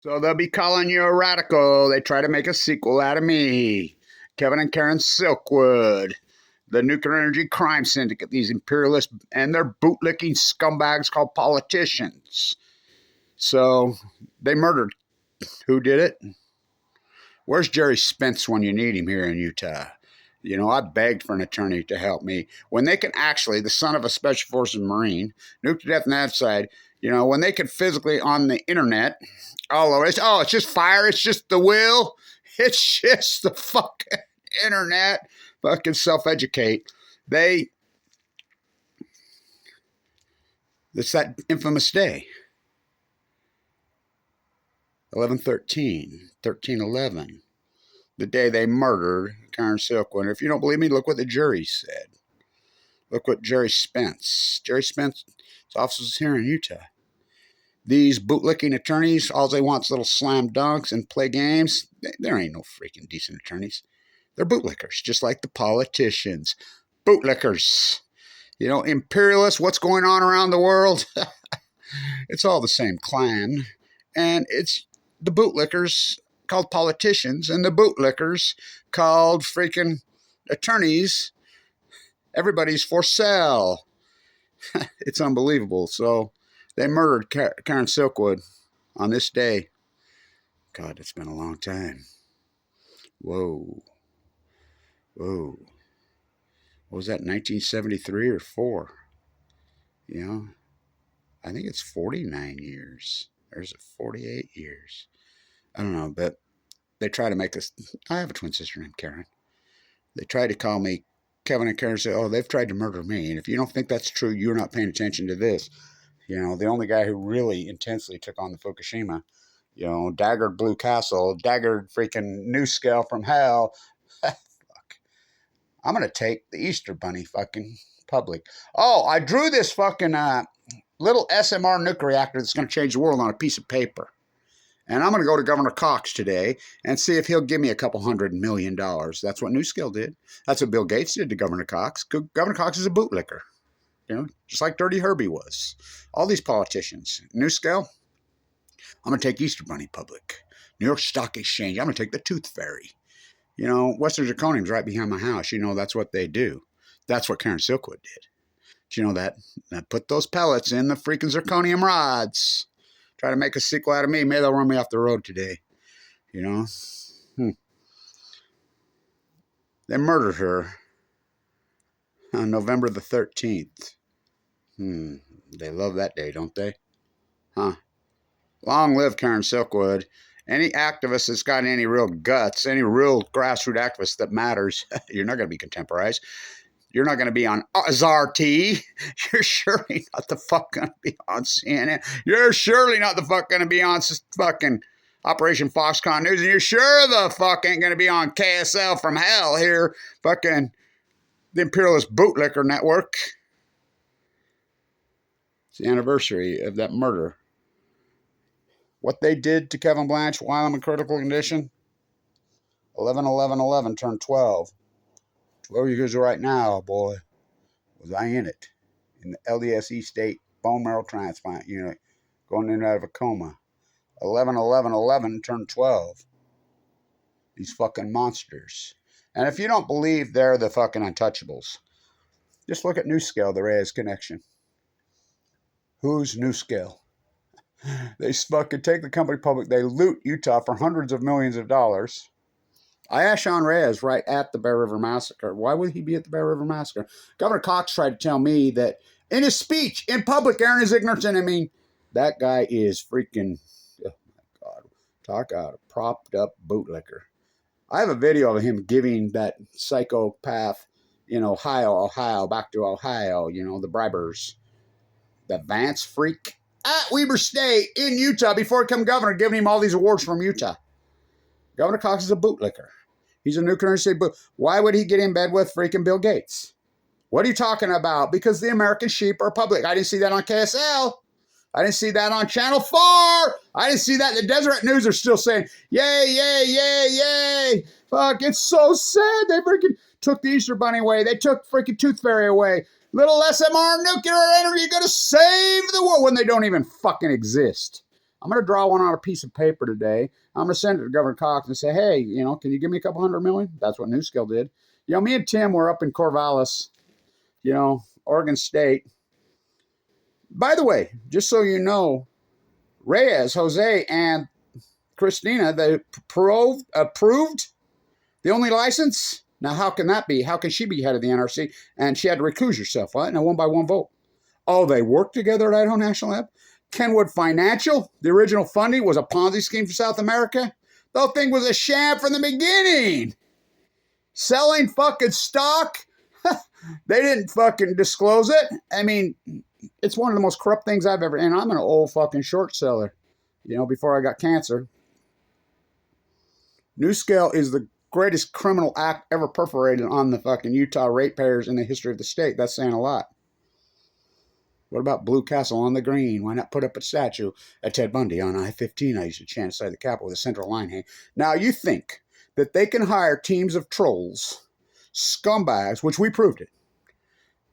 So they'll be calling you a radical. They try to make a sequel out of me. Kevin and Karen Silkwood, the nuclear energy crime syndicate, these imperialists and their bootlicking scumbags called politicians. So they murdered. Who did it? Where's Jerry Spence when you need him here in Utah? You know, I begged for an attorney to help me. When they can actually, the son of a Special Forces Marine, nuke to death on that side, you know, when they can physically on the internet, all over, it's just fire, it's just the will, it's just the fucking internet, fucking self-educate. It's that infamous day. 11/13, 13/11. The day they murdered Karen Silkwood. And if you don't believe me, look what the jury said. Look what Jerry Spence's office here in Utah. These bootlicking attorneys, all they want is little slam dunks and play games. There ain't no freaking decent attorneys. They're bootlickers, just like the politicians. Bootlickers. You know, imperialists, what's going on around the world? It's all the same clan. And it's the bootlickers called politicians and the bootlickers called freaking attorneys. Everybody's for sale. It's unbelievable. So they murdered Karen Silkwood on this day. God, it's been a long time. Whoa. What was that, 1973 or 4? You know, I think it's 49 years. Or is it 48 years? I don't know, but they try to make us. I have a twin sister named Karen. They try to call me Kevin and Karen. Say, oh, they've tried to murder me. And if you don't think that's true, you're not paying attention to this. You know, the only guy who really intensely took on the Fukushima, you know, daggered Blue Castle, daggered freaking Nuscale from hell. Fuck. I'm going to take the Easter Bunny fucking public. Oh, I drew this fucking little SMR nuclear reactor that's going to change the world on a piece of paper. And I'm going to go to Governor Cox today and see if he'll give me a couple $100 million. That's what Nuscale did. That's what Bill Gates did to Governor Cox. Governor Cox is a bootlicker, you know, just like Dirty Herbie was. All these politicians. Nuscale, I'm going to take Easter Bunny public. New York Stock Exchange, I'm going to take the Tooth Fairy. You know, Western Zirconium's right behind my house. You know, that's what they do. That's what Karen Silkwood did. Do you know that? I put those pellets in the freaking zirconium rods. Try to make a sequel out of me. Maybe they'll run me off the road today. You know? They murdered her on November the 13th. They love that day, don't they? Huh? Long live Karen Silkwood. Any activist that's got any real guts, any real grassroots activist that matters, you're not going to be contemporized. You're not going to be on ZRT. You're surely not the fuck going to be on CNN. You're surely not the fuck going to be on fucking Operation Foxconn News. And you're sure the fuck ain't going to be on KSL from hell here. Fucking the Imperialist Bootlicker Network. It's the anniversary of that murder. What they did to Kevin Blanch while I'm in critical condition. 11/11/11 turned 12. 12 years right now, boy, was I in it. In the LDSE state bone marrow transplant unit, going in and out of a coma. 11/11/11 turned 12. These fucking monsters. And if you don't believe they're the fucking untouchables, just look at Nuscale, the Reyes connection. Who's Nuscale? They fucking take the company public. They loot Utah for hundreds of millions of dollars. I asked Sean Reyes right at the Bear River Massacre. Why would he be at the Bear River Massacre? Governor Cox tried to tell me that in his speech, in public, airing his ignorance. And I mean, that guy is freaking, oh my God, talk out a propped up bootlicker. I have a video of him giving that psychopath in Ohio, back to Ohio, you know, the bribers, the Vance freak at Weber State in Utah before he became governor, giving him all these awards from Utah. Governor Cox is a bootlicker. He's a nuclear state boot. Why would he get in bed with freaking Bill Gates? What are you talking about? Because the American sheep are public. I didn't see that on KSL. I didn't see that on Channel 4. I didn't see that. The Deseret News are still saying, yay, yay, yay, yay. Fuck, it's so sad. They freaking took the Easter Bunny away. They took freaking Tooth Fairy away. Little SMR nuclear energy going to save the world when they don't even fucking exist. I'm going to draw one on a piece of paper today. I'm going to send it to Governor Cox and say, hey, can you give me a couple $100 million? That's what Nuscale did. Me and Tim were up in Corvallis, Oregon State. By the way, just so you know, Reyes, Jose, and Christina, they approved the only license. Now, how can that be? How can she be head of the NRC? And she had to recuse herself, what? In a 1-by-1 vote. Oh, they worked together at Idaho National Lab? Kenwood Financial, the original funding, was a Ponzi scheme for South America. The whole thing was a sham from the beginning. Selling fucking stock. They didn't fucking disclose it. I mean, it's one of the most corrupt things I've ever... And I'm an old fucking short seller, before I got cancer. Nuscale is the greatest criminal act ever perforated on the fucking Utah ratepayers in the history of the state. That's saying a lot. What about Blue Castle on the Green? Why not put up a statue at Ted Bundy on I-15? I used to chant inside the Capitol with a central line hanging. Now, you think that they can hire teams of trolls, scumbags, which we proved it.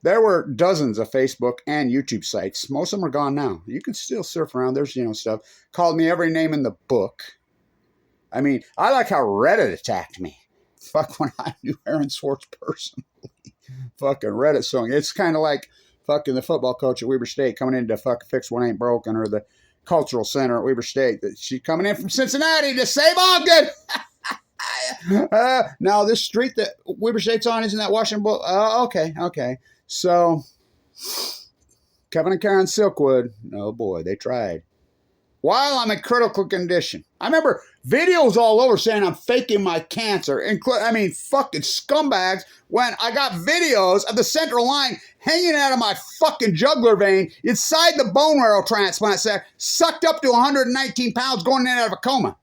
There were dozens of Facebook and YouTube sites. Most of them are gone now. You can still surf around. There's, stuff. Called me every name in the book. I mean, I like how Reddit attacked me. Fuck, when I knew Aaron Swartz personally. Fucking Reddit song. It's kind of like fucking the football coach at Weber State coming in to fucking fix what ain't broken, or the cultural center at Weber State. She's coming in from Cincinnati to save Ogden. Now, this street that Weber State's on, isn't that Washington? Okay. So, Kevin and Karen Silkwood, oh boy, they tried. While I'm in critical condition. I remember videos all over saying I'm faking my cancer. Fucking scumbags, when I got videos of the central line hanging out of my fucking jugular vein inside the bone marrow transplant center, sucked up to 119 pounds going in and out of a coma.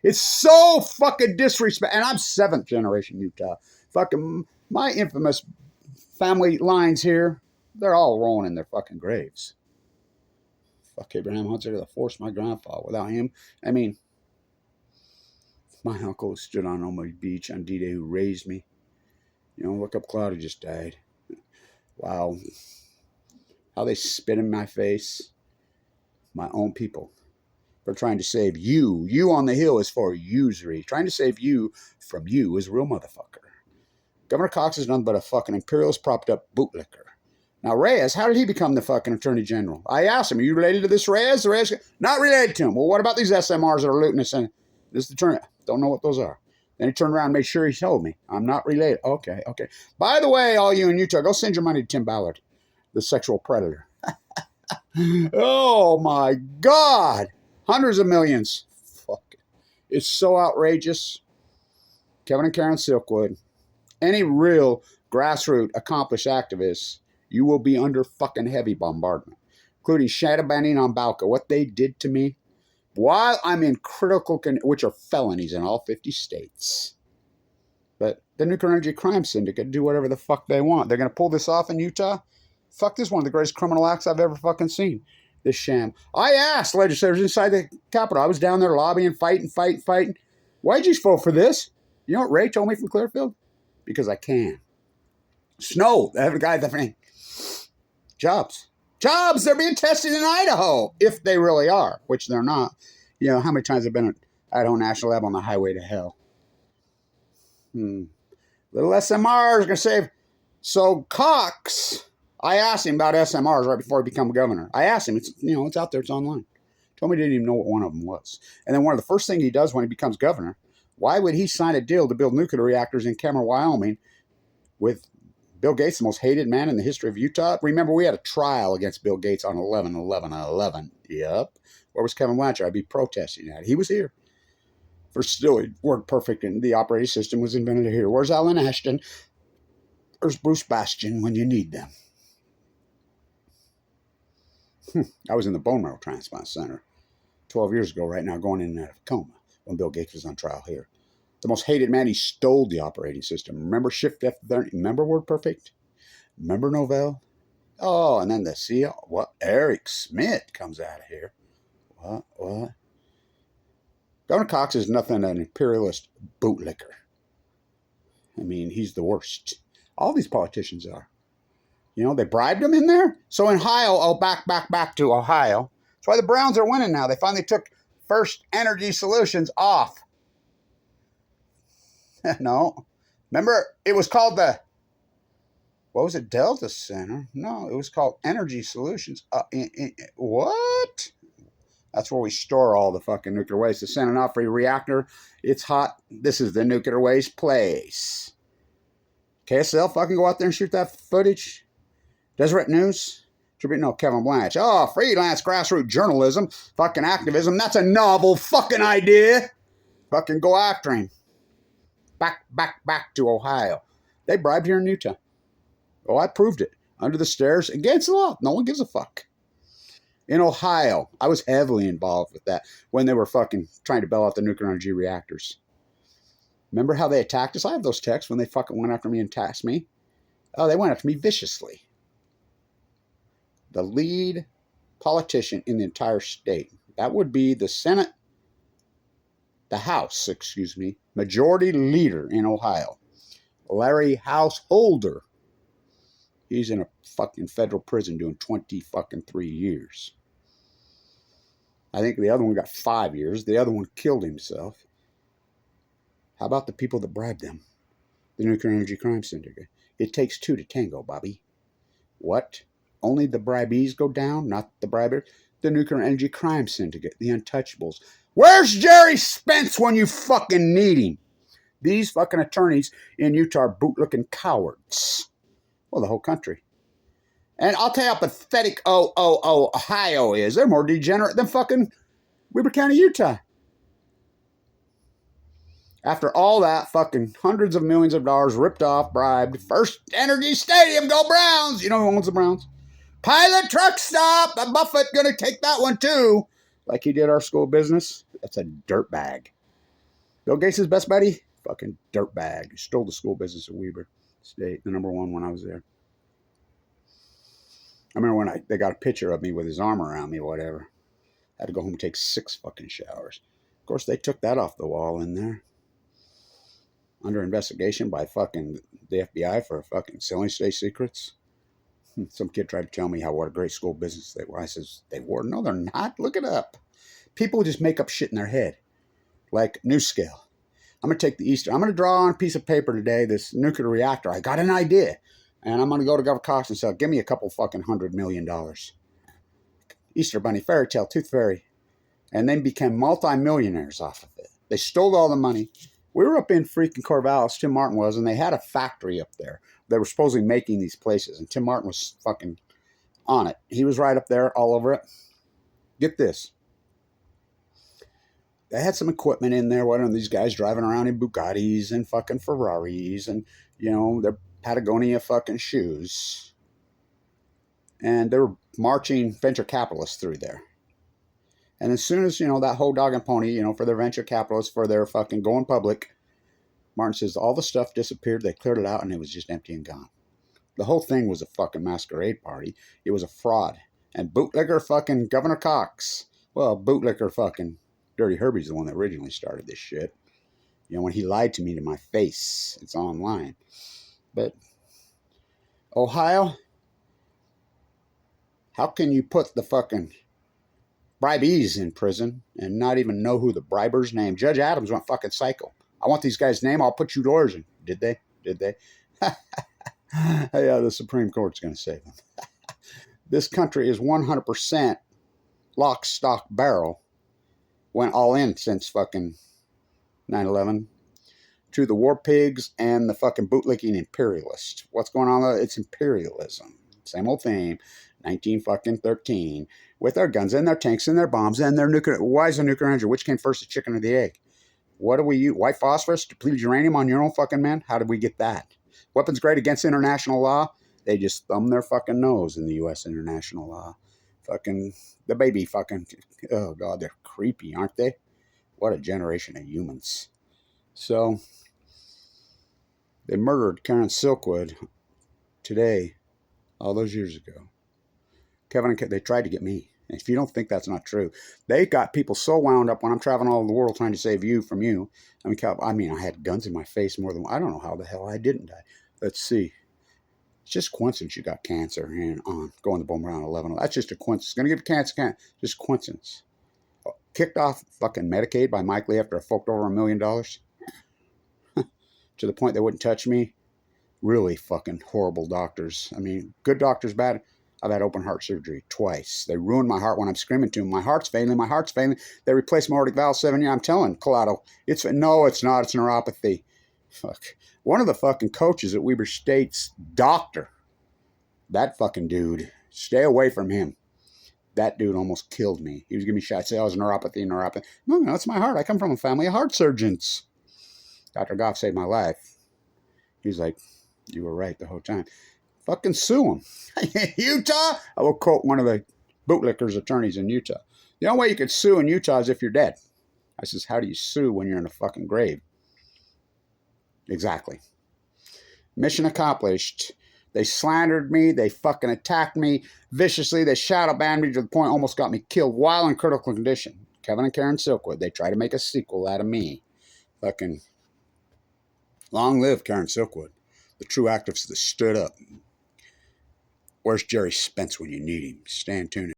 It's so fucking disrespect. And I'm 7th generation Utah. Fucking my infamous family lines here, they're all rolling in their fucking graves. Fuck Abraham Hunter, the force my grandfather. Without him, my uncle stood on Omaha Beach on D-Day who raised me. Look up, Cloud, who just died. Wow. How they spit in my face. My own people. They're trying to save you. You on the Hill is for usury. Trying to save you from you is a real motherfucker. Governor Cox is nothing but a fucking imperialist propped up bootlicker. Now, Reyes, how did he become the fucking Attorney General? I asked him, are you related to this Reyes? Reyes? Not related to him. Well, what about these SMRs that are looting us? And this is the attorney. Don't know what those are. Then he turned around and made sure he told me. I'm not related. Okay. By the way, all you in Utah, go send your money to Tim Ballard, the sexual predator. Oh, my God. Hundreds of millions. Fuck it. It's so outrageous. Kevin and Karen Silkwood. Any real grassroots accomplished activists, you will be under fucking heavy bombardment, including shadow banning on Balco. What they did to me while I'm in critical, which are felonies in all 50 states. But the Nuclear Energy Crime Syndicate do whatever the fuck they want. They're going to pull this off in Utah? Fuck, this is one of the greatest criminal acts I've ever fucking seen. This sham. I asked legislators inside the Capitol. I was down there lobbying, fighting. Why'd you vote for this? You know what Ray told me from Clearfield? Because I can. Snow, the guy, the thing. Jobs, they're being tested in Idaho, if they really are, which they're not. How many times I've been at Idaho National Lab on the highway to hell. Little SMR is going to save. So Cox, I asked him about SMRs right before he became governor. I asked him, it's out there, it's online. Told me he didn't even know what one of them was. And then one of the first things he does when he becomes governor, why would he sign a deal to build nuclear reactors in Cameron, Wyoming with Bill Gates, the most hated man in the history of Utah? Remember, we had a trial against Bill Gates on 11/11/11. Yep. Where was Kevin Blanch? I'd be protesting that. He was here. For still, it worked perfect, and the operating system was invented here. Where's Alan Ashton? Where's Bruce Bastion when you need them? I was in the bone marrow transplant center 12 years ago right now, going in and out of a coma when Bill Gates was on trial here. The most hated man, he stole the operating system. Remember Shift F30? Remember WordPerfect? Remember Novell? Oh, and then the CEO, Eric Schmidt comes out of here. What? Governor Cox is nothing an imperialist bootlicker. He's the worst. All these politicians are. They bribed him in there. So in Ohio, back to Ohio. That's why the Browns are winning now. They finally took First Energy Solutions off. No. Remember, it was called the, what was it, Delta Center? No, it was called Energy Solutions. What? That's where we store all the fucking nuclear waste. The San Onofre reactor, it's hot. This is the nuclear waste place. KSL fucking go out there and shoot that footage. Deseret News? No, Kevin Blanch. Oh, freelance grassroots journalism, fucking activism. That's a novel fucking idea. Fucking go after him. Back to Ohio. They bribed here in Utah. Oh, I proved it. Under the stairs, against the law. No one gives a fuck. In Ohio, I was heavily involved with that when they were fucking trying to bail out the nuclear energy reactors. Remember how they attacked us? I have those texts when they fucking went after me and tasked me. Oh, they went after me viciously. The lead politician in the entire state. That would be the Senate, the House, excuse me, majority leader in Ohio. Larry Householder. He's in a fucking federal prison doing 23 years. I think the other one got 5 years. The other one killed himself. How about the people that bribed them? The Nuclear Energy Crime Syndicate. It takes two to tango, Bobby. What? Only the bribees go down, not the bribers? The Nuclear Energy Crime Syndicate, the Untouchables. Where's Jerry Spence when you fucking need him? These fucking attorneys in Utah are bootlicking cowards. Well, the whole country. And I'll tell you how pathetic Ohio is. They're more degenerate than fucking Weber County, Utah. After all that, fucking hundreds of millions of dollars ripped off, bribed. First Energy Stadium, go Browns. You know who owns the Browns? Pilot Truck Stop. Buffett gonna take that one too. Like he did our school business. That's a dirtbag. Bill Gates' best buddy? Fucking dirtbag. He stole the school business of Weber State, the #1 when I was there. I remember when they got a picture of me with his arm around me or whatever. I had to go home and take 6 fucking showers. Of course, they took that off the wall in there. Under investigation by fucking the FBI for fucking selling state secrets. Some kid tried to tell me what a great school business they were. I says, they were? No, they're not. Look it up. People just make up shit in their head. Like Nuscale. I'm going to take the Easter. I'm going to draw on a piece of paper today this nuclear reactor. I got an idea. And I'm going to go to Governor Cox and say, give me a couple fucking $100 million. Easter Bunny, fairy tale, tooth fairy. And then became multi-millionaires off of it. They stole all the money. We were up in freaking Corvallis, Tim Martin was, and they had a factory up there. They were supposedly making these places, and Tim Martin was fucking on it. He was right up there, all over it. Get this. They had some equipment in there. One of these guys driving around in Bugattis and fucking Ferraris and, you know, their Patagonia fucking shoes. And they were marching venture capitalists through there. And as soon as, you know, that whole dog and pony, you know, for their venture capitalists, for their fucking going public, Martin says all the stuff disappeared. They cleared it out and it was just empty and gone. The whole thing was a fucking masquerade party. It was a fraud. And bootlicker fucking Governor Cox. Well, bootlicker fucking Dirty Herbie's the one that originally started this shit. You know, when he lied to me to my face. It's online. But Ohio, how can you put the fucking bribees in prison and not even know who the briber's name? Judge Adams went fucking psycho. I want these guys' name. I'll put you lawyers in. Did they? Did they? Yeah, the Supreme Court's going to save them. This country is 100% lock, stock, barrel. Went all in since fucking 9/11 to the war pigs and the fucking bootlicking imperialist. What's going on there? It's imperialism. Same old thing. 1913 with their guns and their tanks and their bombs and their nuclear. Why is a nuclear energy? Which came first, the chicken or the egg? What do we use? White phosphorus? Depleted uranium on your own fucking men? How did we get that? Weapons grade against international law? They just thumb their fucking nose in the U.S. international law. Fucking, the baby fucking, oh God, they're creepy, aren't they? What a generation of humans. So, they murdered Karen Silkwood today, all those years ago. Kevin and they tried to get me. And if you don't think that's not true, they got people so wound up when I'm traveling all over the world trying to save you from you. I mean, I had guns in my face more than, I don't know how the hell I didn't die. Let's see. It's just coincidence you got cancer and going to bone around 11. That's just a coincidence. It's going to give you cancer. Just coincidence. Kicked off fucking Medicaid by Mike Lee after I forked over $1 million. To the point they wouldn't touch me. Really fucking horrible doctors. I mean, good doctors, bad. I've had open heart surgery twice. They ruined my heart when I'm screaming to them. My heart's failing. My heart's failing. They replaced my aortic valve 7 years. I'm telling Collado, no, it's not. It's neuropathy. Fuck. One of the fucking coaches at Weber State's doctor, that fucking dude, stay away from him. That dude almost killed me. He was giving me shots. Say, oh, it's neuropathy. No, it's my heart. I come from a family of heart surgeons. Dr. Goff saved my life. He's like, you were right the whole time. Fucking sue him. Utah? I will quote one of the bootlickers attorneys in Utah. The only way you could sue in Utah is if you're dead. I says, how do you sue when you're in a fucking grave? Exactly. Mission accomplished. They slandered me. They fucking attacked me viciously. They shadow banned me to the point almost got me killed while in critical condition. Kevin and Karen Silkwood. They tried to make a sequel out of me. Fucking long live Karen Silkwood. The true activist that stood up. Where's Jerry Spence when you need him? Stay tuned.